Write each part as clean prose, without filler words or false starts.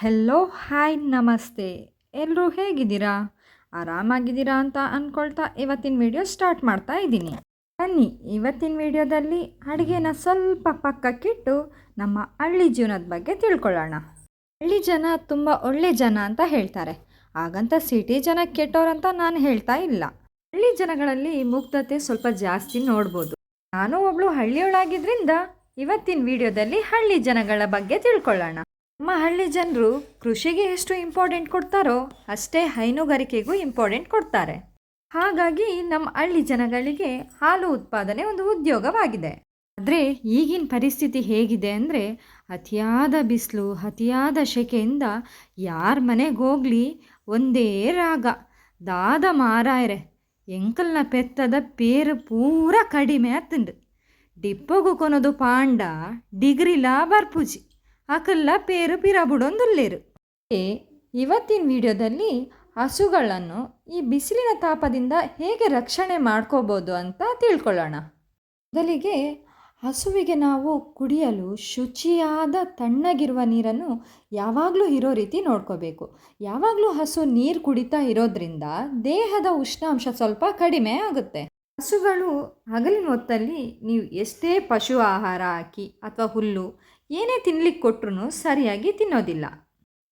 Hello hi ನಮಸ್ತೆ. ಎಲ್ಲರೂ ಹೇಗಿದ್ದೀರಾ? ಆರಾಮಾಗಿದ್ದೀರಾ ಅಂತ ಅಂದ್ಕೊಳ್ತಾ ಇವತ್ತಿನ ವಿಡಿಯೋ ಸ್ಟಾರ್ಟ್ ಮಾಡ್ತಾ ಇದ್ದೀನಿ. ಬನ್ನಿ, ಇವತ್ತಿನ ವಿಡಿಯೋದಲ್ಲಿ ಅಡುಗೆನ ಸ್ವಲ್ಪ ಪಕ್ಕಕ್ಕಿಟ್ಟು ನಮ್ಮ ಹಳ್ಳಿ ಜೀವನದ ಬಗ್ಗೆ ತಿಳ್ಕೊಳ್ಳೋಣ. ಹಳ್ಳಿ ಜನ ತುಂಬ ಒಳ್ಳೆ ಜನ ಅಂತ ಹೇಳ್ತಾರೆ. ಹಾಗಂತ ಸಿಟಿ ಜನ ಕೆಟ್ಟೋರಂತ ನಾನು ಹೇಳ್ತಾ ಇಲ್ಲ. ಹಳ್ಳಿ ಜನಗಳಲ್ಲಿ ಮುಗ್ಧತೆ ಸ್ವಲ್ಪ ಜಾಸ್ತಿ ನೋಡ್ಬೋದು. ನಾನು ಒಬ್ಳು ಹಳ್ಳಿಯೊಳಾಗಿದ್ದರಿಂದ ಇವತ್ತಿನ ವಿಡಿಯೋದಲ್ಲಿ ಹಳ್ಳಿ ಜನಗಳ ಬಗ್ಗೆ ತಿಳ್ಕೊಳ್ಳೋಣ. ನಮ್ಮ ಹಳ್ಳಿ ಜನರು ಕೃಷಿಗೆ ಎಷ್ಟು ಇಂಪಾರ್ಟೆಂಟ್ ಕೊಡ್ತಾರೋ ಅಷ್ಟೇ ಹೈನುಗಾರಿಕೆಗೂ ಇಂಪಾರ್ಟೆಂಟ್ ಕೊಡ್ತಾರೆ. ಹಾಗಾಗಿ ನಮ್ಮ ಹಳ್ಳಿ ಜನಗಳಿಗೆ ಹಾಲು ಉತ್ಪಾದನೆ ಒಂದು ಉದ್ಯೋಗವಾಗಿದೆ. ಆದರೆ ಈಗಿನ ಪರಿಸ್ಥಿತಿ ಹೇಗಿದೆ ಅಂದರೆ, ಅತಿಯಾದ ಬಿಸಿಲು, ಅತಿಯಾದ ಸೆಕೆಯಿಂದ ಯಾರ ಮನೆಗೆ ಹೋಗಲಿ ಒಂದೇ ರಾಗ ದಾದ ಮಾರಾಯರೆ ಎಂಕಲ್ನ ಪೆತ್ತದ ಪೇರು ಪೂರ ಕಡಿಮೆ ಆತಂಡು ಡಿಪ್ಪೋಗು ಕೊನೋದು ಪಾಂಡ ಡಿಗ್ರಿಲ ಬರ್ಪೂಜಿ ಅಕಲ್ಲ ಪೇರು ಪಿರಬುಡೊಂದುಲ್ಲೇರು. ಇವತ್ತಿನ ವಿಡಿಯೋದಲ್ಲಿ ಹಸುಗಳನ್ನು ಈ ಬಿಸಿಲಿನ ತಾಪದಿಂದ ಹೇಗೆ ರಕ್ಷಣೆ ಮಾಡ್ಕೋಬೋದು ಅಂತ ತಿಳ್ಕೊಳ್ಳೋಣ. ಮೊದಲಿಗೆ ಹಸುವಿಗೆ ನಾವು ಕುಡಿಯಲು ಶುಚಿಯಾದ ತಣ್ಣಗಿರುವ ನೀರನ್ನು ಯಾವಾಗಲೂ ಇರೋ ರೀತಿ ನೋಡ್ಕೋಬೇಕು. ಯಾವಾಗಲೂ ಹಸು ನೀರು ಕುಡಿತಾ ಇರೋದ್ರಿಂದ ದೇಹದ ಉಷ್ಣಾಂಶ ಸ್ವಲ್ಪ ಕಡಿಮೆ ಆಗುತ್ತೆ. ಹಸುಗಳು ಹಗಲಿನ ಹೊತ್ತಲ್ಲಿ ನೀವು ಎಷ್ಟೇ ಪಶು ಆಹಾರ ಹಾಕಿ ಅಥವಾ ಹುಲ್ಲು ಏನೇ ತಿನ್ಲಿಕ್ಕೆ ಕೊಟ್ಟರು ಸರಿಯಾಗಿ ತಿನ್ನೋದಿಲ್ಲ.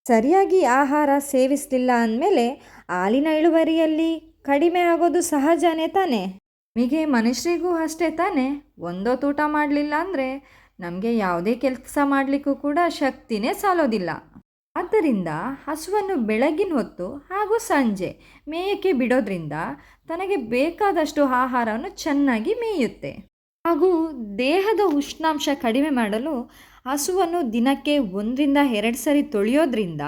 ಸರಿಯಾಗಿ ಆಹಾರ ಸೇವಿಸಲಿಲ್ಲ ಅಂದಮೇಲೆ ಹಾಲಿನ ಇಳುವರಿಯಲ್ಲಿ ಕಡಿಮೆ ಆಗೋದು ಸಹಜನೇ ತಾನೇ. ನಮಗೆ ಮನುಷ್ಯರಿಗೂ ಅಷ್ಟೇ ತಾನೇ. ಒಂದೊತ್ತು ಊಟ ಮಾಡಲಿಲ್ಲ ಅಂದರೆ ನಮಗೆ ಯಾವುದೇ ಕೆಲಸ ಮಾಡಲಿಕ್ಕೂ ಕೂಡ ಶಕ್ತಿನೇ ಸಾಲೋದಿಲ್ಲ. ಆದ್ದರಿಂದ ಹಸುವನ್ನು ಬೆಳಗಿನ ಹೊತ್ತು ಹಾಗೂ ಸಂಜೆ ಮೇಯಕ್ಕೆ ಬಿಡೋದ್ರಿಂದ ತನಗೆ ಬೇಕಾದಷ್ಟು ಆಹಾರವನ್ನು ಚೆನ್ನಾಗಿ ಮೇಯುತ್ತೆ. ಹಾಗೂ ದೇಹದ ಉಷ್ಣಾಂಶ ಕಡಿಮೆ ಮಾಡಲು ಹಸುವನ್ನು ದಿನಕ್ಕೆ 1-2 ಸರಿ ತೊಳೆಯೋದ್ರಿಂದ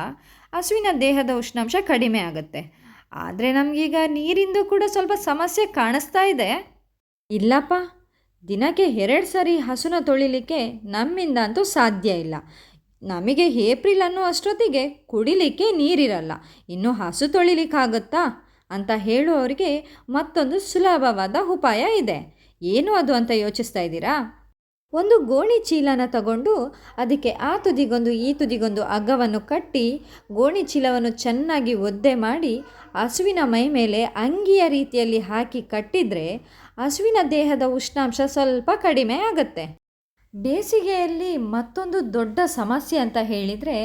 ಹಸುವಿನ ದೇಹದ ಉಷ್ಣಾಂಶ ಕಡಿಮೆ ಆಗುತ್ತೆ. ಆದರೆ ನಮಗೀಗ ನೀರಿಂದು ಕೂಡ ಸ್ವಲ್ಪ ಸಮಸ್ಯೆ ಕಾಣಿಸ್ತಾ ಇದೆ. ಇಲ್ಲಪ್ಪ, ದಿನಕ್ಕೆ 2 ಸರಿ ಹಸುನ ತೊಳಿಲಿಕ್ಕೆ ನಮ್ಮಿಂದ ಅಂತೂ ಸಾಧ್ಯ ಇಲ್ಲ. ನಮಗೆ ಏಪ್ರಿಲ್ ಅನ್ನೋ ಅಷ್ಟೊತ್ತಿಗೆ ಕುಡಿಲಿಕ್ಕೆ ನೀರಿರಲ್ಲ, ಇನ್ನು ಹಸು ತೊಳಿಲಿಕ್ಕಾಗುತ್ತಾ ಅಂತ ಹೇಳುವವರಿಗೆ ಮತ್ತೊಂದು ಸುಲಭವಾದ ಉಪಾಯ ಇದೆ. ಏನು ಅದು ಅಂತ ಯೋಚಿಸ್ತಾ ಇದ್ದೀರಾ? ಒಂದು ಗೋಣಿ ಚೀಲನ ತಗೊಂಡು ಅದಕ್ಕೆ ಆ ತುದಿಗೊಂದು ಈ ತುದಿಗೊಂದು ಹಗ್ಗವನ್ನು ಕಟ್ಟಿ ಗೋಣಿ ಚೀಲವನ್ನು ಚೆನ್ನಾಗಿ ಒದ್ದೆ ಮಾಡಿ ಹಸುವಿನ ಮೈ ಮೇಲೆ ಅಂಗಿಯ ರೀತಿಯಲ್ಲಿ ಹಾಕಿ ಕಟ್ಟಿದರೆ ಹಸುವಿನ ದೇಹದ ಉಷ್ಣಾಂಶ ಸ್ವಲ್ಪ ಕಡಿಮೆ ಆಗುತ್ತೆ. ಬೇಸಿಗೆಯಲ್ಲಿ ಮತ್ತೊಂದು ದೊಡ್ಡ ಸಮಸ್ಯೆ ಅಂತ ಹೇಳಿದರೆ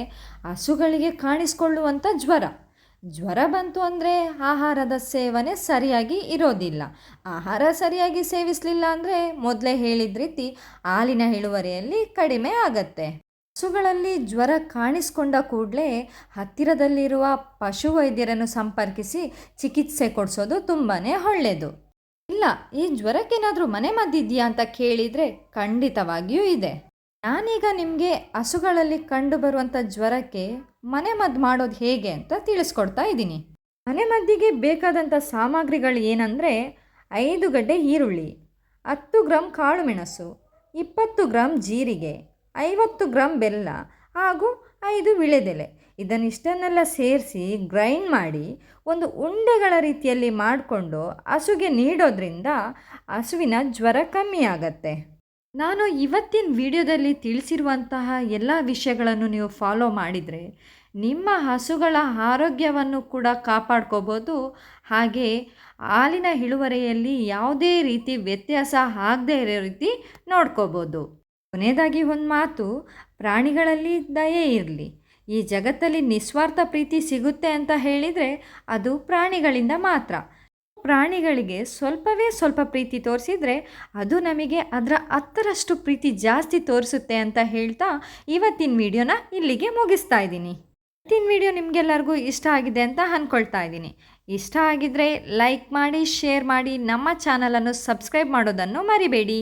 ಹಸುಗಳಿಗೆ ಕಾಣಿಸ್ಕೊಳ್ಳುವಂಥ ಜ್ವರ ಬಂತು ಅಂದರೆ ಆಹಾರದ ಸೇವನೆ ಸರಿಯಾಗಿ ಇರೋದಿಲ್ಲ. ಆಹಾರ ಸರಿಯಾಗಿ ಸೇವಿಸಲಿಲ್ಲ ಅಂದರೆ ಮೊದಲೇ ಹೇಳಿದ ರೀತಿ ಹಾಲಿನ ಇಳುವರಿಯಲ್ಲಿ ಕಡಿಮೆ ಆಗತ್ತೆ. ಹಸುಗಳಲ್ಲಿ ಜ್ವರ ಕಾಣಿಸ್ಕೊಂಡ ಕೂಡಲೇ ಹತ್ತಿರದಲ್ಲಿರುವ ಪಶುವೈದ್ಯರನ್ನು ಸಂಪರ್ಕಿಸಿ ಚಿಕಿತ್ಸೆ ಕೊಡಿಸೋದು ತುಂಬಾ ಒಳ್ಳೆಯದು. ಇಲ್ಲ, ಈ ಜ್ವರಕ್ಕೇನಾದರೂ ಮನೆ ಮದ್ದಿದೆಯಾ ಅಂತ ಕೇಳಿದರೆ ಖಂಡಿತವಾಗಿಯೂ ಇದೆ. ನಾನೀಗ ನಿಮಗೆ ಹಸುಗಳಲ್ಲಿ ಕಂಡುಬರುವಂಥ ಜ್ವರಕ್ಕೆ ಮನೆ ಮದ್ದು ಮಾಡೋದು ಹೇಗೆ ಅಂತ ತಿಳಿಸ್ಕೊಡ್ತಾ ಇದ್ದೀನಿ. ಮನೆ ಮದ್ದಿಗೆ ಬೇಕಾದಂಥ ಸಾಮಗ್ರಿಗಳು ಏನಂದರೆ 5 ಗಡ್ಡೆ ಈರುಳ್ಳಿ, 10 ಗ್ರಾಮ್ ಕಾಳು ಮೆಣಸು, 20 ಗ್ರಾಮ್ ಜೀರಿಗೆ, 50 ಗ್ರಾಮ್ ಬೆಲ್ಲ ಹಾಗೂ 5 ವಿಳೆದೆಲೆ. ಇದನ್ನಿಷ್ಟನ್ನೆಲ್ಲ ಸೇರಿಸಿ ಗ್ರೈಂಡ್ ಮಾಡಿ ಒಂದು ಉಂಡೆಗಳ ರೀತಿಯಲ್ಲಿ ಮಾಡಿಕೊಂಡು ಹಸುಗೆ ನೀಡೋದ್ರಿಂದ ಹಸುವಿನ ಜ್ವರ ಕಮ್ಮಿ ಆಗತ್ತೆ. ನಾನು ಇವತ್ತಿನ ವಿಡಿಯೋದಲ್ಲಿ ತಿಳಿಸಿರುವಂತಹ ಎಲ್ಲ ವಿಷಯಗಳನ್ನು ನೀವು ಫಾಲೋ ಮಾಡಿದರೆ ನಿಮ್ಮ ಹಸುಗಳ ಆರೋಗ್ಯವನ್ನು ಕೂಡ ಕಾಪಾಡ್ಕೋಬೋದು. ಹಾಗೆ ಹಾಲಿನ ಇಳುವರಿಯಲ್ಲಿ ಯಾವುದೇ ರೀತಿ ವ್ಯತ್ಯಾಸ ಆಗದೇ ಇರೋ ರೀತಿ ನೋಡ್ಕೋಬೋದು. ಕೊನೆಯದಾಗಿ ಒಂದು ಮಾತು, ಪ್ರಾಣಿಗಳಲ್ಲಿ ದಯೆ ಇರಲಿ. ಈ ಜಗತ್ತಲ್ಲಿ ನಿಸ್ವಾರ್ಥ ಪ್ರೀತಿ ಸಿಗುತ್ತೆ ಅಂತ ಹೇಳಿದರೆ ಅದು ಪ್ರಾಣಿಗಳಿಂದ ಮಾತ್ರ. ಪ್ರಾಣಿಗಳಿಗೆ ಸ್ವಲ್ಪ ಪ್ರೀತಿ ತೋರಿಸಿದರೆ ಅದು ನಮಗೆ ಅದರ 10ರಷ್ಟು ಪ್ರೀತಿ ಜಾಸ್ತಿ ತೋರಿಸುತ್ತೆ ಅಂತ ಹೇಳ್ತಾ ಇವತ್ತಿನ ವಿಡಿಯೋನ ಇಲ್ಲಿಗೆ ಮುಗಿಸ್ತಾ ಇದ್ದೀನಿ. ಇವತ್ತಿನ ವಿಡಿಯೋ ನಿಮಗೆಲ್ಲರಿಗೂ ಇಷ್ಟ ಆಗಿದೆ ಅಂತ ಅಂದ್ಕೊಳ್ತಾ ಇದ್ದೀನಿ. ಇಷ್ಟ ಆಗಿದ್ದರೆ ಲೈಕ್ ಮಾಡಿ, ಶೇರ್ ಮಾಡಿ, ನಮ್ಮ ಚಾನಲನ್ನು ಸಬ್ಸ್ಕ್ರೈಬ್ ಮಾಡೋದನ್ನು ಮರಿಬೇಡಿ.